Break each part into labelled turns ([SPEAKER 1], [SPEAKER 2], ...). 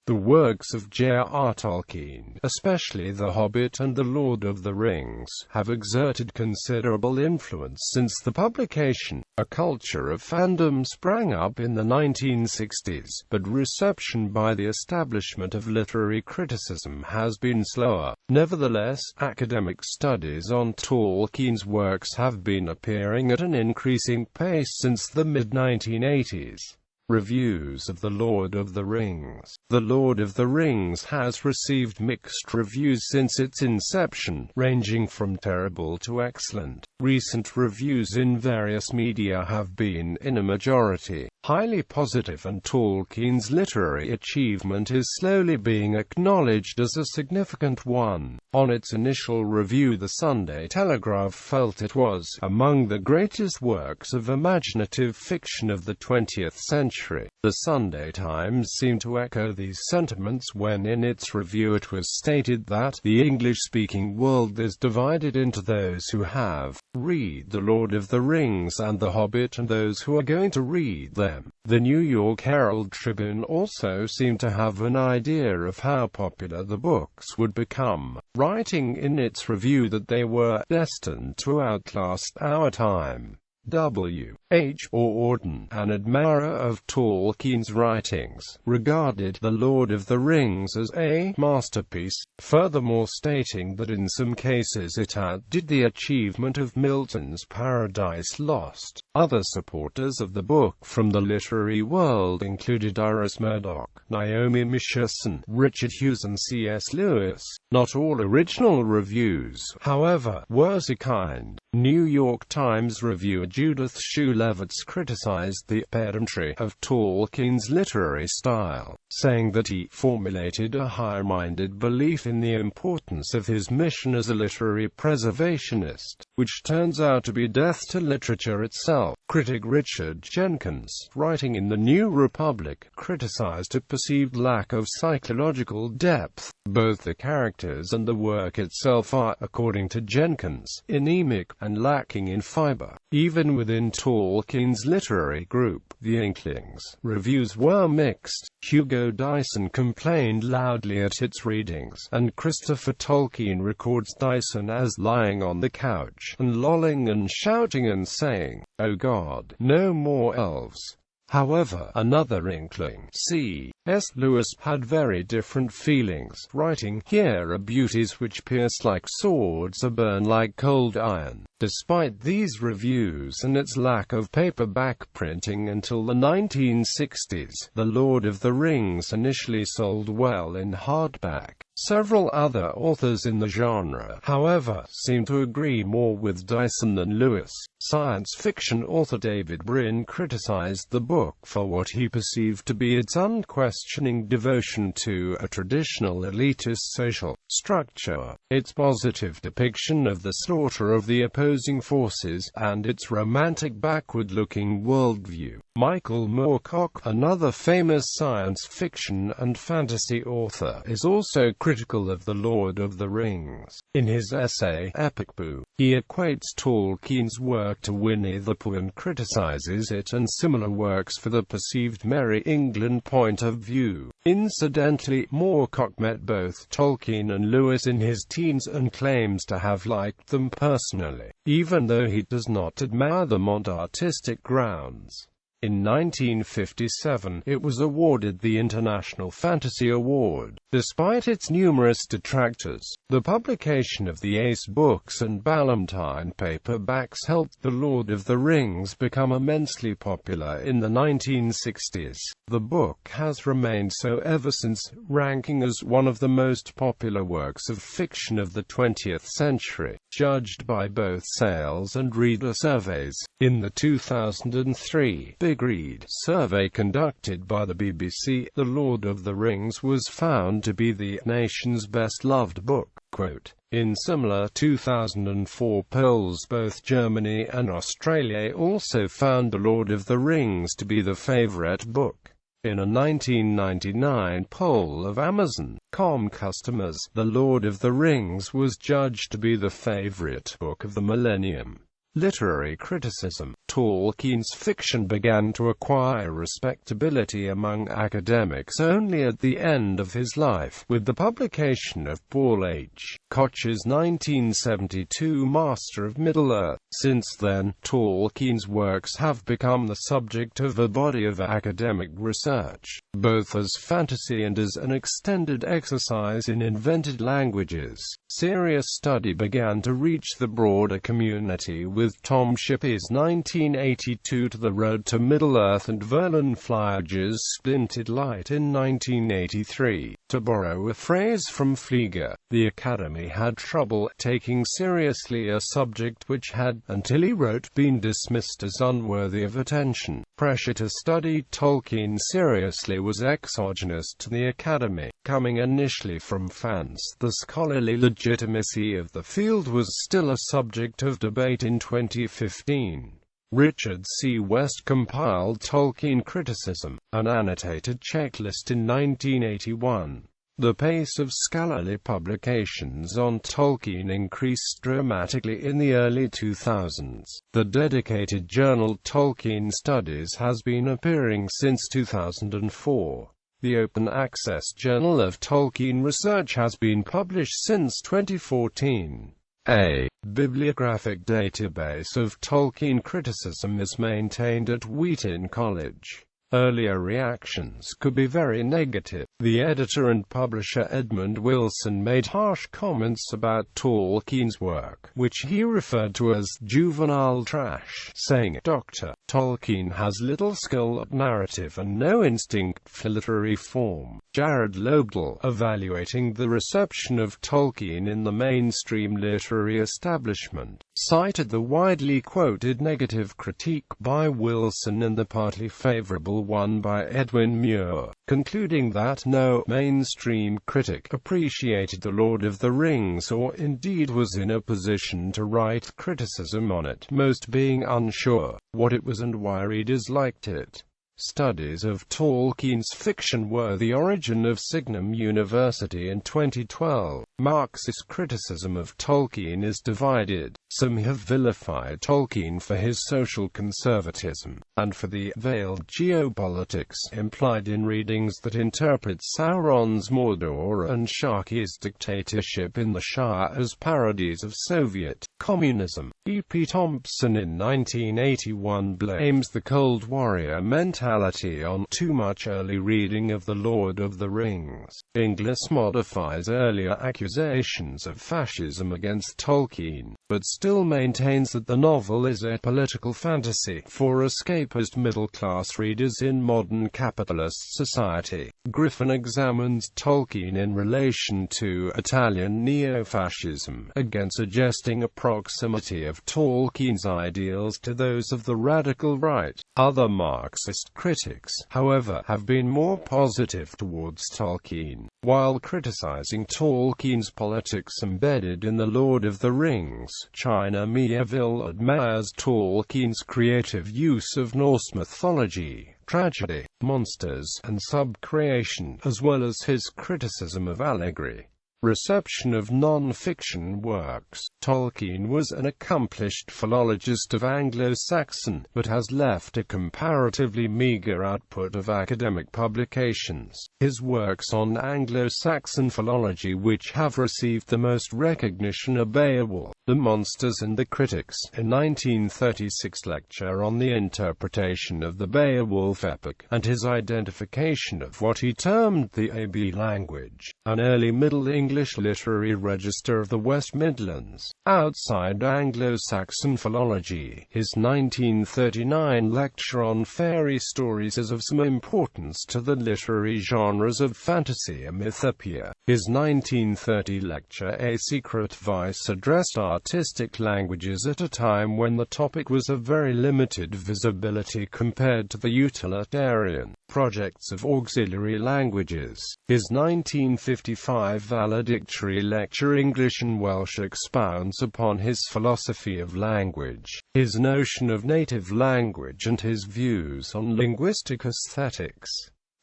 [SPEAKER 1] The works of J.R.R. Tolkien, especially The Hobbit and The Lord of the Rings, have exerted considerable influence since the publication. A culture of fandom sprang up in the 1960s, but reception by the establishment of literary criticism has been slower. Nevertheless, academic studies on Tolkien's works have been appearing at an increasing pace since the mid-1980s. Reviews of The Lord of the Rings. The Lord of the Rings has received mixed reviews since its inception, ranging from terrible to excellent. Recent reviews in various media have been, in a majority, highly positive, and Tolkien's literary achievement is slowly being acknowledged as a significant one. On its initial review, the Sunday Telegraph felt it was among the greatest works of imaginative fiction of the 20th century. The Sunday Times seemed to echo these sentiments when in its review it was stated that the English-speaking world is divided into those who have read The Lord of the Rings and The Hobbit and those who are going to read them. The New York Herald Tribune also seemed to have an idea of how popular the books would become, writing in its review that they were destined to outlast our time. W. H. Auden, an admirer of Tolkien's writings, regarded The Lord of the Rings as a masterpiece, furthermore stating that in some cases it outdid the achievement of Milton's Paradise Lost. Other supporters of the book from the literary world included Iris Murdoch, Naomi Michelson, Richard Hughes and C.S. Lewis. Not all original reviews, however, were so kind. New York Times reviewer Judith Shulevitz criticized the pedantry of Tolkien's literary style, saying that he formulated a higher-minded belief in the importance of his mission as a literary preservationist, which turns out to be death to literature itself. Critic Richard Jenkins, writing in the New Republic, criticized a perceived lack of psychological depth. Both the characters and the work itself are, according to Jenkins, anemic and lacking in fiber. Even within Tolkien's literary group, the Inklings, reviews were mixed. Hugo Dyson complained loudly at its readings, and Christopher Tolkien records Dyson as lying on the couch, and lolling and shouting and saying, "Oh God, no more elves." However, another Inkling, C.S. Lewis, had very different feelings, writing, "Here are beauties which pierce like swords or burn like cold iron." Despite these reviews and its lack of paperback printing until the 1960s, The Lord of the Rings initially sold well in hardback. Several other authors in the genre, however, seem to agree more with Dyson than Lewis. Science fiction author David Brin criticized the book for what he perceived to be its unquestioning devotion to a traditional elitist social structure, its positive depiction of the slaughter of the opposing forces, and its romantic backward-looking worldview. Michael Moorcock, another famous science fiction and fantasy author, is also critical of The Lord of the Rings. In his essay, Epic Pooh, he equates Tolkien's work to Winnie the Pooh and criticizes it and similar works for the perceived Merry England point of view. Incidentally, Moorcock met both Tolkien and Lewis in his teens and claims to have liked them personally, even though he does not admire them on artistic grounds. In 1957, it was awarded the International Fantasy Award. Despite its numerous detractors, the publication of the Ace books and Ballantine paperbacks helped The Lord of the Rings become immensely popular in the 1960s. The book has remained so ever since, ranking as one of the most popular works of fiction of the 20th century, judged by both sales and reader surveys. In the 2003 Big Read survey conducted by the BBC, The Lord of the Rings was found to be the nation's best-loved book. Quote, in similar 2004 polls, both Germany and Australia also found The Lord of the Rings to be the favorite book. In a 1999 poll of Amazon.com customers, The Lord of the Rings was judged to be the favorite book of the millennium. Literary criticism. Tolkien's fiction began to acquire respectability among academics only at the end of his life, with the publication of Paul H. Koch's 1972 Master of Middle-earth. Since then, Tolkien's works have become the subject of a body of academic research, both as fantasy and as an extended exercise in invented languages. Serious study began to reach the broader community with Tom Shippey's 1982 To the Road to Middle-earth and Verlin Flyge's Splinted Light in 1983. To borrow a phrase from Flieger, the Academy had trouble taking seriously a subject which had, until he wrote, been dismissed as unworthy of attention. Pressure to study Tolkien seriously was exogenous to the Academy, coming initially from fans. The scholarly legitimacy of the field was still a subject of debate in 2015. Richard C. West compiled Tolkien Criticism, an annotated checklist in 1981. The pace of scholarly publications on Tolkien increased dramatically in the early 2000s. The dedicated journal Tolkien Studies has been appearing since 2004. The Open Access Journal of Tolkien Research has been published since 2014. A bibliographic database of Tolkien criticism is maintained at Wheaton College. Earlier reactions could be very negative. The editor and publisher Edmund Wilson made harsh comments about Tolkien's work, which he referred to as juvenile trash, saying, "Dr. Tolkien has little skill at narrative and no instinct for literary form." Jared Lobdell, evaluating the reception of Tolkien in the mainstream literary establishment, cited the widely quoted negative critique by Wilson and the partly favorable one by Edwin Muir, concluding that no mainstream critic appreciated The Lord of the Rings or indeed was in a position to write criticism on it, most being unsure what it was and why readers liked it. Studies of Tolkien's fiction were the origin of Signum University in 2012. Marxist criticism of Tolkien is divided. Some have vilified Tolkien for his social conservatism, and for the veiled geopolitics implied in readings that interpret Sauron's Mordor and Sharky's dictatorship in the Shire as parodies of Soviet communism. E. P. Thompson in 1981 blames the Cold Warrior mentality on too much early reading of The Lord of the Rings. Inglis modifies earlier accusations of fascism against Tolkien, but still maintains that the novel is a political fantasy for escapist middle-class readers in modern capitalist society. Griffin examines Tolkien in relation to Italian neo-fascism, again suggesting a proximity of Tolkien's ideals to those of the radical right. Other Marxist critics, however, have been more positive towards Tolkien. While criticizing Tolkien's politics embedded in The Lord of the Rings, China Miéville admires Tolkien's creative use of Norse mythology, tragedy, monsters, and sub-creation, as well as his criticism of allegory. Reception of non-fiction works. Tolkien was an accomplished philologist of Anglo-Saxon, but has left a comparatively meager output of academic publications. His works on Anglo-Saxon philology which have received the most recognition are Beowulf, The Monsters and the Critics, a 1936 lecture on the interpretation of the Beowulf epic, and his identification of what he termed the AB language, an early Middle English literary register of the West Midlands. Outside Anglo-Saxon philology, his 1939 lecture on fairy stories is of some importance to the literary genres of fantasy and mythopia. His 1930 lecture A Secret Vice addressed artistic languages at a time when the topic was of very limited visibility compared to the utilitarian projects of auxiliary languages. His 1955 valedictory lecture English and Welsh expounds upon his philosophy of language, his notion of native language and his views on linguistic aesthetics.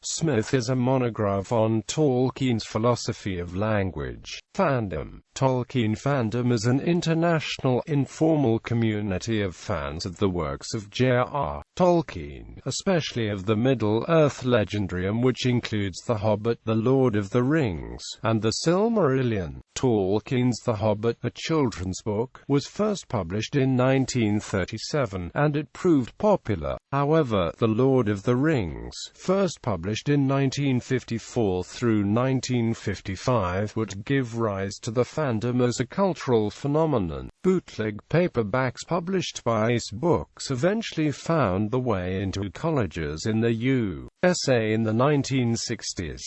[SPEAKER 1] Smith is a monograph on Tolkien's philosophy of language. Fandom. Tolkien fandom is an international, informal community of fans of the works of J.R.R. Tolkien, especially of the Middle-earth legendarium, which includes The Hobbit, The Lord of the Rings, and The Silmarillion. Tolkien's The Hobbit, a children's book, was first published in 1937, and it proved popular. However, The Lord of the Rings, first published in 1954 through 1955, would give rise to the fandom as a cultural phenomenon. Bootleg paperbacks published by Ace Books eventually found the way into colleges in the USA in the 1960s.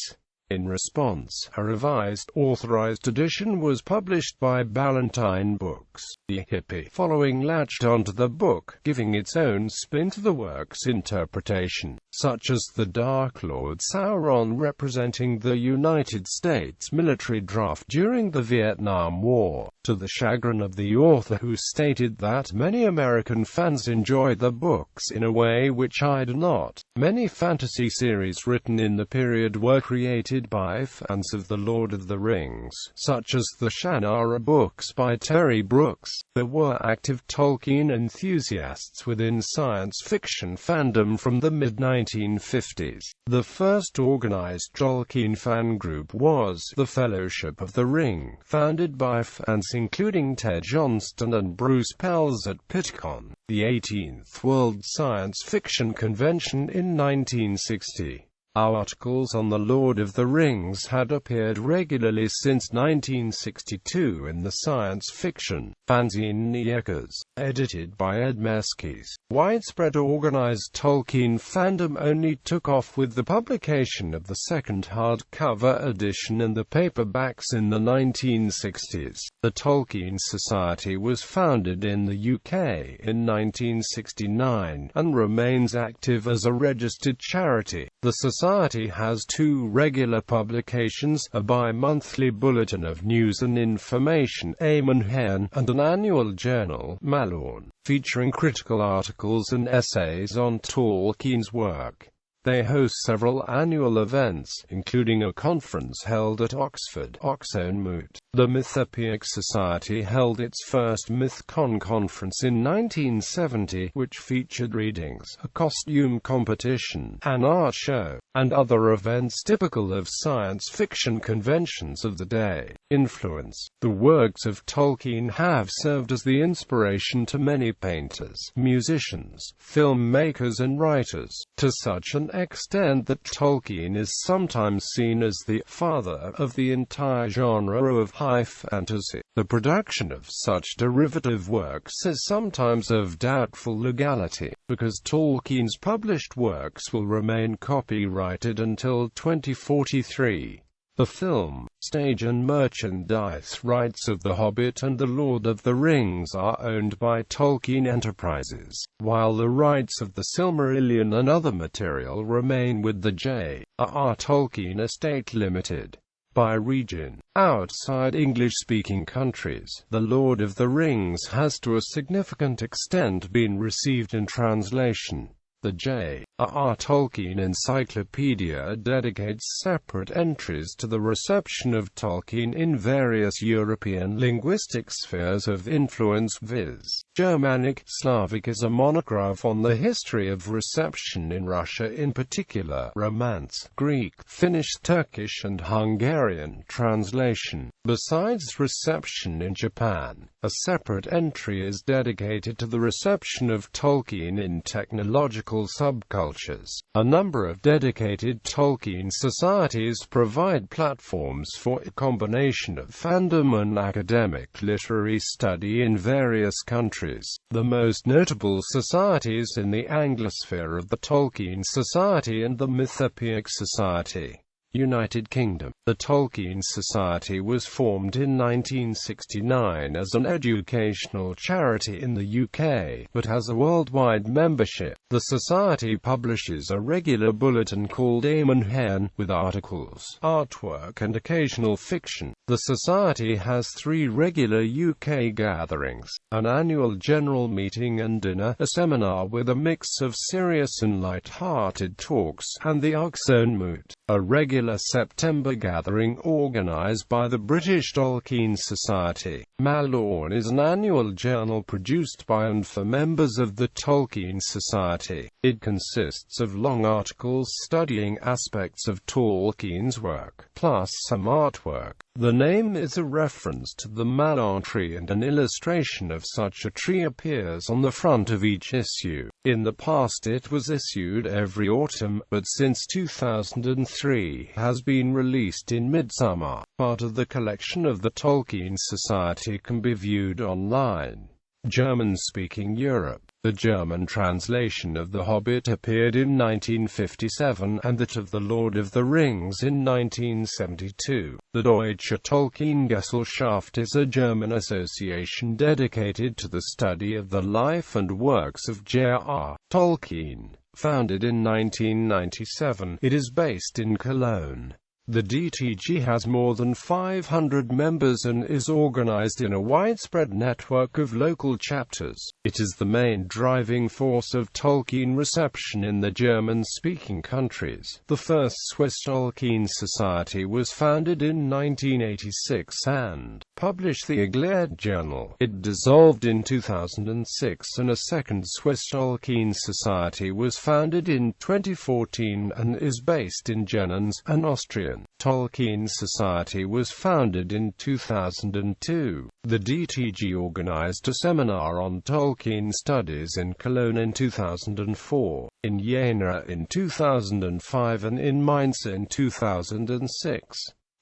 [SPEAKER 1] In response, a revised, authorized edition was published by Ballantine Books. The hippie following latched onto the book, giving its own spin to the work's interpretation, such as the Dark Lord Sauron representing the United States military draft during the Vietnam War, to the chagrin of the author, who stated that many American fans enjoy the books in a way which I do not. Many fantasy series written in the period were created by fans of The Lord of the Rings, such as the Shannara books by Terry Brooks. There were active Tolkien enthusiasts within science fiction fandom from the mid-1950s. The first organized Tolkien fan group was the Fellowship of the Ring, founded by fans including Ted Johnston and Bruce Pells at PitCon, the 18th World Science Fiction Convention in 1960. Articles on The Lord of the Rings had appeared regularly since 1962 in the science fiction fanzine Niekers, edited by Ed Meskis. Widespread organized Tolkien fandom only took off with the publication of the second hardcover edition and the paperbacks in the 1960s. The Tolkien Society was founded in the UK in 1969, and remains active as a registered charity. The Society has two regular publications, a bi-monthly bulletin of news and information, Eamon Hen, and an annual journal, Malorn, featuring critical articles and essays on Tolkien's work. They host several annual events, including a conference held at Oxford, Oxonmoot. The Mythopoeic Society held its first MythCon conference in 1970, which featured readings, a costume competition, an art show, and other events typical of science fiction conventions of the day. Influence. The works of Tolkien have served as the inspiration to many painters, musicians, filmmakers and writers, to such an extent that Tolkien is sometimes seen as the father of the entire genre of high fantasy. The production of such derivative works is sometimes of doubtful legality, because Tolkien's published works will remain copyrighted until 2043. The film, stage and merchandise rights of The Hobbit and The Lord of the Rings are owned by Tolkien Enterprises, while the rights of The Silmarillion and other material remain with the J.R.R. Tolkien Estate Limited. By region. Outside English-speaking countries, The Lord of the Rings has to a significant extent been received in translation. The J.R.R. Tolkien Encyclopedia dedicates separate entries to the reception of Tolkien in various European linguistic spheres of influence, viz. Germanic. Slavic is a monograph on the history of reception in Russia, in particular Romance, Greek, Finnish, Turkish and Hungarian translation. Besides reception in Japan, a separate entry is dedicated to the reception of Tolkien in technological subcultures. A number of dedicated Tolkien societies provide platforms for a combination of fandom and academic literary study in various countries. The most notable societies in the Anglosphere are the Tolkien Society and the Mythopoeic Society. United Kingdom. The Tolkien Society was formed in 1969 as an educational charity in the UK, but has a worldwide membership. The Society publishes a regular bulletin called Eamon Hen, with articles, artwork and occasional fiction. The Society has 3 regular UK gatherings, an annual general meeting and dinner, a seminar with a mix of serious and light-hearted talks, and the Oxone Moot, a regular September gathering organised by the British Tolkien Society. Malorn is an annual journal produced by and for members of the Tolkien Society. It consists of long articles studying aspects of Tolkien's work, plus some artwork. The name is a reference to the Malorn tree, and an illustration of such a tree appears on the front of each issue. In the past it was issued every autumn, but since 2003 has been released in midsummer. Part of the collection of the Tolkien Society can be viewed online. German-speaking Europe. The German translation of The Hobbit appeared in 1957, and that of The Lord of the Rings in 1972. The Deutsche Tolkien-Gesellschaft is a German association dedicated to the study of the life and works of J.R.R. Tolkien. Founded in 1997, it is based in Cologne. The DTG has more than 500 members and is organized in a widespread network of local chapters. It is the main driving force of Tolkien reception in the German-speaking countries. The first Swiss Tolkien Society was founded in 1986 and published the Exerted journal. It dissolved in 2006, and a second Swiss Tolkien Society was founded in 2014 and is based in Jennens, an Austrian. Tolkien Society was founded in 2002. The DTG organized a seminar on Tolkien studies in Cologne in 2004, in Jena in 2005 and in Mainz in 2006.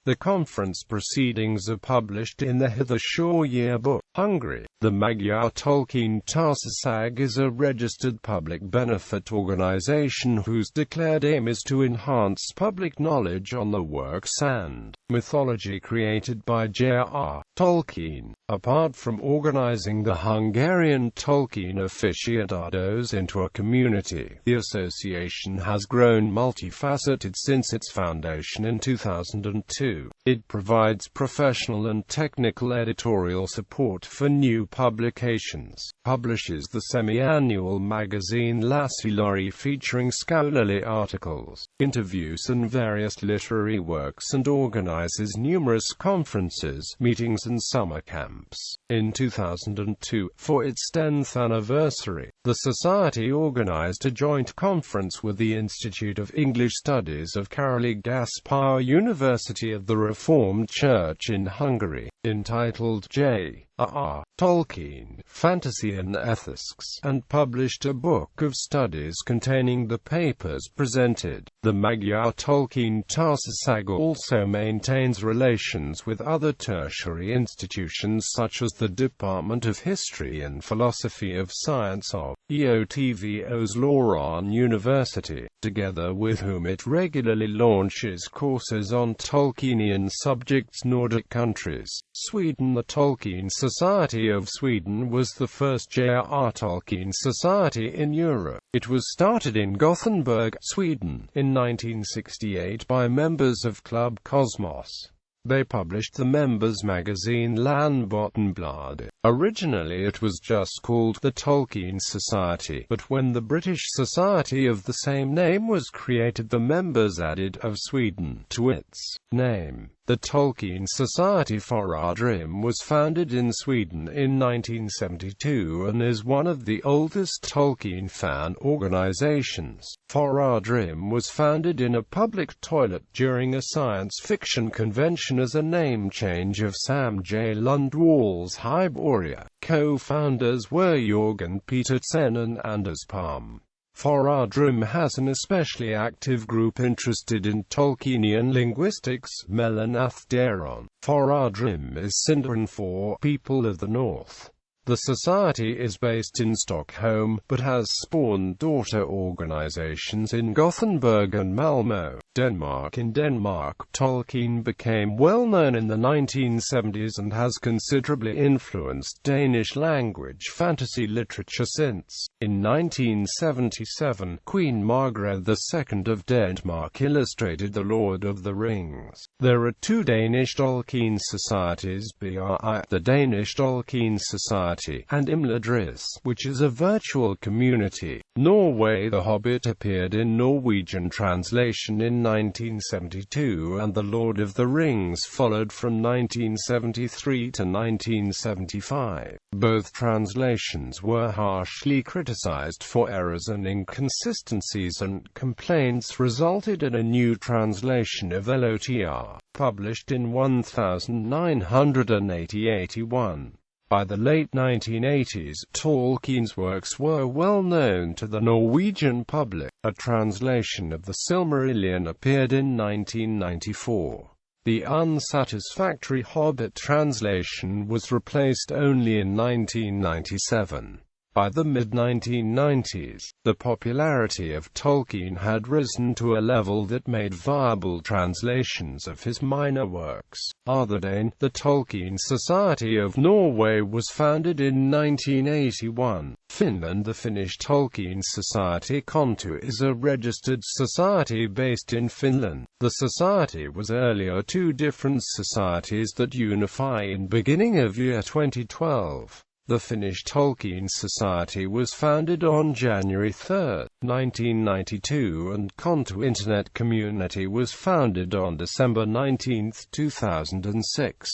[SPEAKER 1] The conference proceedings are published in the Hitherschau Yearbook. Hungary. The Magyar Tolkien Társaság is a registered public benefit organization whose declared aim is to enhance public knowledge on the works and mythology created by J.R.R. Tolkien. Apart from organizing the Hungarian Tolkien aficionados into a community, the association has grown multifaceted since its foundation in 2002. It provides professional and technical editorial support for new publications, publishes the semi-annual magazine La Silori featuring scholarly articles, interviews and various literary works, and organizes numerous conferences, meetings and summer camps. In 2002, for its 10th anniversary, the Society organized a joint conference with the Institute of English Studies of Károly Gáspár University of the Reformed Church in Hungary, entitled J.R.R. Tolkien, Fantasy and Ethics, and published a book of studies containing the papers presented. The Magyar Tolkien Társaság also maintains relations with other tertiary institutions such as the Department of History and Philosophy of Science of EOTVO's Lauron University, together with whom it regularly launches courses on Tolkienian subjects. Nordic countries. Sweden. The Tolkien Society of Sweden was the first J.R.R. Tolkien Society in Europe. It was started in Gothenburg, Sweden, in 1968 by members of Club Cosmos. They published the members' magazine Landbottenblad. Originally it was just called the Tolkien Society, but when the British Society of the same name was created, the members added of Sweden to its name. The Tolkien Society Foradrim was founded in Sweden in 1972 and is one of the oldest Tolkien fan organizations. Foradrim was founded in a public toilet during a science fiction convention as a name change of Sam J. Lundwall's Hyboria. Co-founders were Jörgen Petersen and Anders Palm. Foradrim has an especially active group interested in Tolkienian linguistics, Melanath Daron. Foradrim is synonym for People of the North. The society is based in Stockholm, but has spawned daughter organizations in Gothenburg and Malmö. Denmark. In Denmark, Tolkien became well known in the 1970s and has considerably influenced Danish language fantasy literature since. In 1977, Queen Margaret II of Denmark illustrated The Lord of the Rings. There are two Danish Tolkien societies, BRI, the Danish Tolkien Society, and Imladris, which is a virtual community. Norway. The Hobbit appeared in Norwegian translation in 1972, and The Lord of the Rings followed from 1973 to 1975. Both translations were harshly criticized for errors and inconsistencies, and complaints resulted in a new translation of LOTR, published in 1981. By the late 1980s, Tolkien's works were well known to the Norwegian public. A translation of the Silmarillion appeared in 1994. The unsatisfactory Hobbit translation was replaced only in 1997. By the mid-1990s, the popularity of Tolkien had risen to a level that made viable translations of his minor works. Ardane, the Tolkien Society of Norway was founded in 1981. Finland. The Finnish Tolkien Society Kontu is a registered society based in Finland. The society was earlier two different societies that unify in beginning of year 2012. The Finnish Tolkien Society was founded on January 3, 1992, and Kontu Internet Community was founded on December 19, 2006.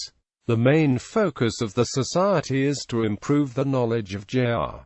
[SPEAKER 1] The main focus of the society is to improve the knowledge of J.R.R.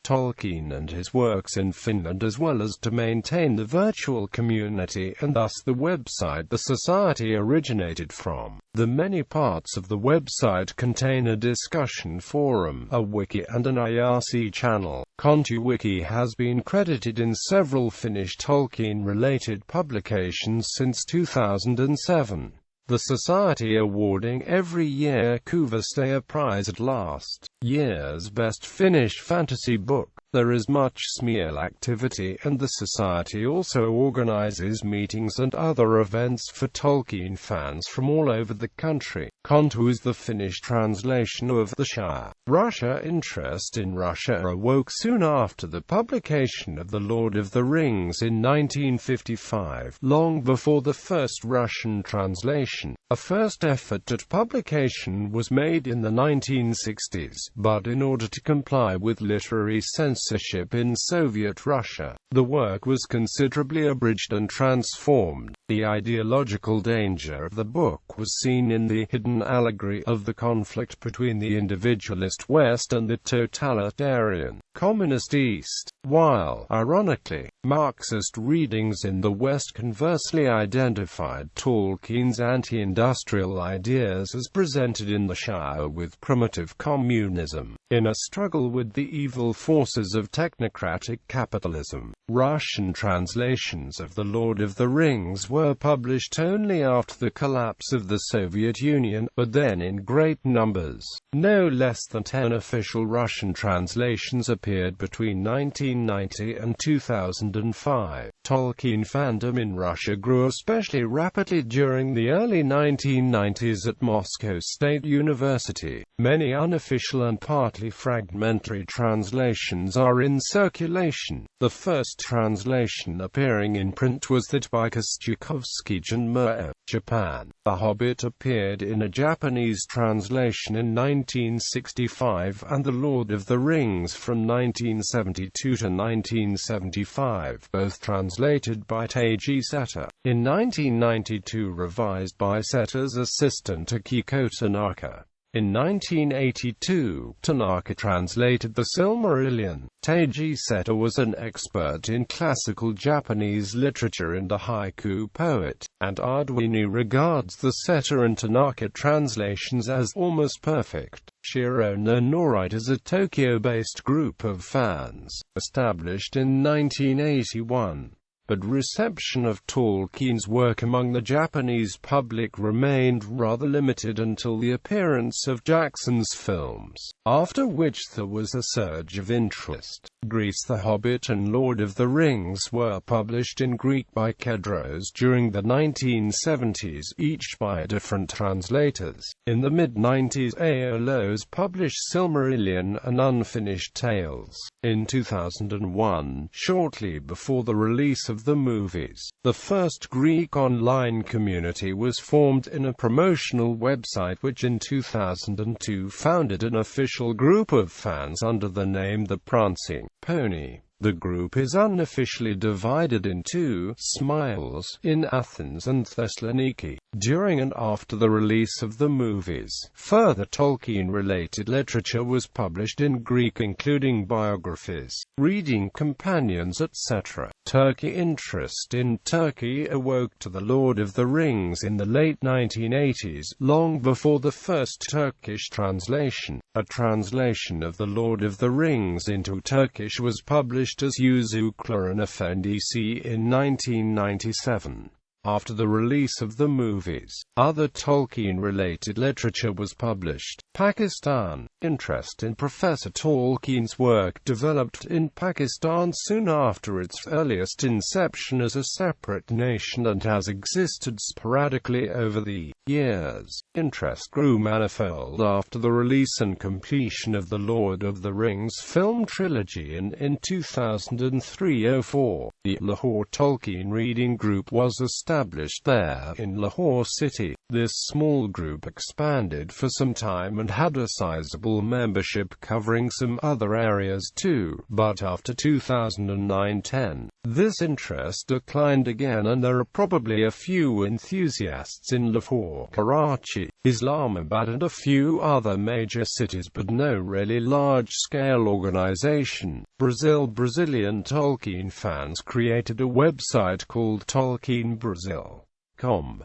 [SPEAKER 1] Tolkien and his works in Finland, as well as to maintain the virtual community and thus the website the society originated from. The many parts of the website contain a discussion forum, a wiki and an IRC channel. Kontu Wiki has been credited in several Finnish Tolkien-related publications since 2007. The society awarding every year Kuvastaja Prize at last year's Best Finnish Fantasy Book. There is much SMEL activity, and the society also organizes meetings and other events for Tolkien fans from all over the country. Kontu is the Finnish translation of the Shire. Russia. Interest in Russia awoke soon after the publication of The Lord of the Rings in 1955, long before the first Russian translation. A first effort at publication was made in the 1960s, but in order to comply with literary censorship in Soviet Russia, the work was considerably abridged and transformed. The ideological danger of the book was seen in the hidden allegory of the conflict between the individualist West and the totalitarian, communist East, while, ironically, Marxist readings in the West conversely identified Tolkien's anti-industrial ideas as presented in the Shire with primitive communism. In a struggle with the evil forces of technocratic capitalism, Russian translations of The Lord of the Rings were published only after the collapse of the Soviet Union, but then in great numbers. No less than 10 official Russian translations appeared between 1990 and 2005. Tolkien fandom in Russia grew especially rapidly during the early 1990s at Moscow State University. Many unofficial and partly fragmentary translations are in circulation. The first translation appearing in print was that by Kostyukovsky Janmur, Japan. The Hobbit appeared in a Japanese translation in 1965, and The Lord of the Rings from 1972 to 1975, both translated by Teiji Setter. In 1992 revised by Setter's assistant Akiko Tanaka. In 1982, Tanaka translated the Silmarillion. Teiji Setter was an expert in classical Japanese literature and a haiku poet, and Arduini regards the Setter and Tanaka translations as almost perfect. Shiro no Norite is a Tokyo-based group of fans, established in 1981. but reception of Tolkien's work among the Japanese public remained rather limited until the appearance of Jackson's films, after which there was a surge of interest. Greece. The Hobbit and Lord of the Rings were published in Greek by Kedros during the 1970s, each by different translators. In the mid-90s, Aolos published Silmarillion and Unfinished Tales. In 2001, shortly before the release of the movies, the first Greek online community was formed in a promotional website which in 2002 founded an official group of fans under the name The Prancing Pony. The group is unofficially divided into Smiles in Athens and Thessaloniki. During and after the release of the movies, further Tolkien-related literature was published in Greek, including biographies, reading companions, etc. Turkey. Interest in Turkey awoke to The Lord of the Rings in the late 1980s, long before the first Turkish translation. A translation of The Lord of the Rings into Turkish was published as Yüzüklerin Efendisi in 1997. After the release of the movies, other Tolkien-related literature was published. Pakistan. Interest in Professor Tolkien's work developed in Pakistan soon after its earliest inception as a separate nation and has existed sporadically over the years. Interest grew manifold after the release and completion of the Lord of the Rings film trilogy in 2003-04. The Lahore Tolkien Reading Group was established there in Lahore City. This small group expanded for some time and had a sizable membership covering some other areas too, but after 2009-10, this interest declined again and there are probably a few enthusiasts in Lahore, Karachi, Islamabad and a few other major cities, but no really large-scale organization. Brazil. Brazilian Tolkien fans created a website called Tolkien Brazil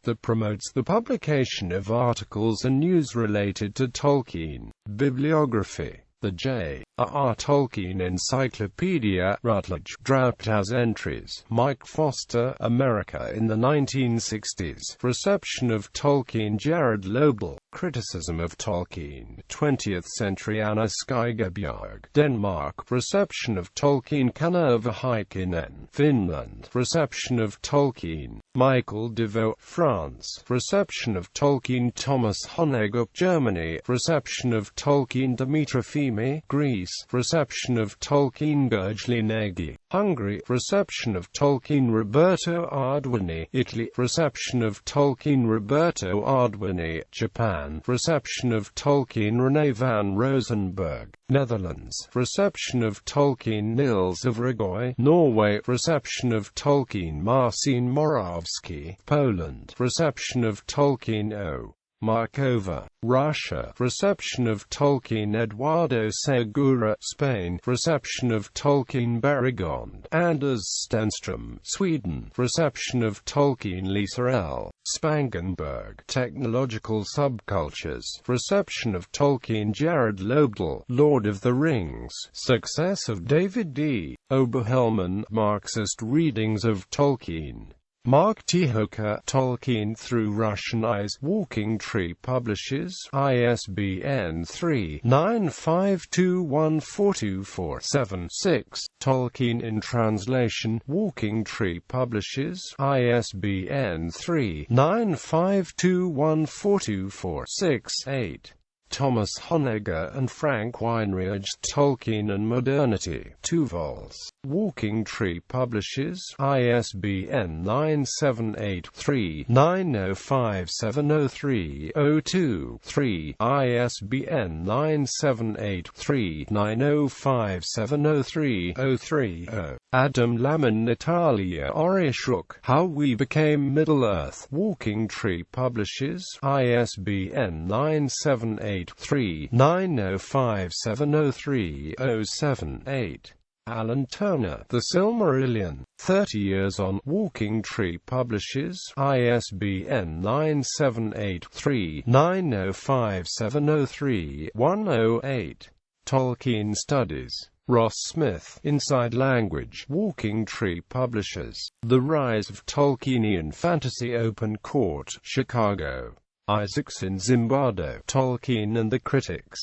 [SPEAKER 1] that promotes the publication of articles and news related to Tolkien. Bibliography. The J.R.R.Tolkien Encyclopedia, Routledge. Draft has entries. Mike Foster, America in the 1960s. Reception of Tolkien. Jared Lobel. Criticism of Tolkien. 20th century. Anna Skygebjerg, Denmark. Reception of Tolkien. Kanerva Heikkinen, Finland. Reception of Tolkien. Michael Deveau, France. Reception of Tolkien. Thomas Honegger, Germany. Reception of Tolkien. Dimitra Fimi, Greece. Reception of Tolkien. Gurgli Negi, Hungary. Reception of Tolkien. Roberto Arduini, Italy. Reception of Tolkien. Roberto Arduini, Japan. Reception of Tolkien. René van Rosenberg, Netherlands. Reception of Tolkien. Nils of Ragoy, Norway. Reception of Tolkien. Marcin Morawski, Poland. Reception of Tolkien. O. Markova, Russia. Reception of Tolkien. Eduardo Segura, Spain. Reception of Tolkien. Berigond, Anders Stenström, Sweden. Reception of Tolkien. Lisa L. Spangenberg, Technological Subcultures. Reception of Tolkien. Jared Lobel, Lord of the Rings. Success of David D. Oberhelman, Marxist readings of Tolkien. Mark Tihoka, Tolkien Through Russian Eyes. Walking Tree Publishers, ISBN 3-952142476. Tolkien in Translation. Walking Tree Publishers, ISBN 3-952142468. Thomas Honegger and Frank Weinreich, Tolkien and Modernity. 2 vols. Walking Tree Publishers, ISBN 978-3-905703-02-3, ISBN 978-3-905703-03-0. Adam Lamon, Natalia Oreshuk, How We Became Middle-earth. Walking Tree Publishers, ISBN 978-3-905703-078. Alan Turner, The Silmarillion, 30 Years On. Walking Tree Publishers, ISBN 978-3-905703-108. Tolkien Studies. Ross Smith, Inside Language, Walking Tree Publishers. The Rise of Tolkienian Fantasy, Open Court, Chicago. Isaacson, Zimbardo, Tolkien and the Critics.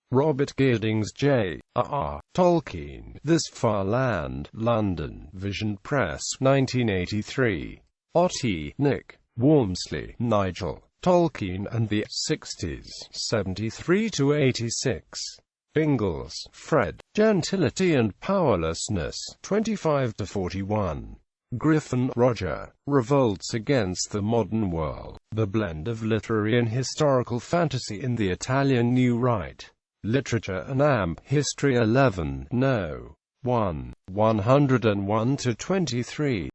[SPEAKER 1] Robert Giddings, J.R.R. Tolkien, This Far Land, London, Vision Press, 1983. Otte, Nick. Walmsley, Nigel. Tolkien and the 60s, 73–86. Ingalls, Fred. Gentility and Powerlessness, 25–41. Griffin, Roger. Revolts Against the Modern World. The Blend of Literary and Historical Fantasy in the Italian New Right. Literature and Amp. History 11, No. 1, 101–23.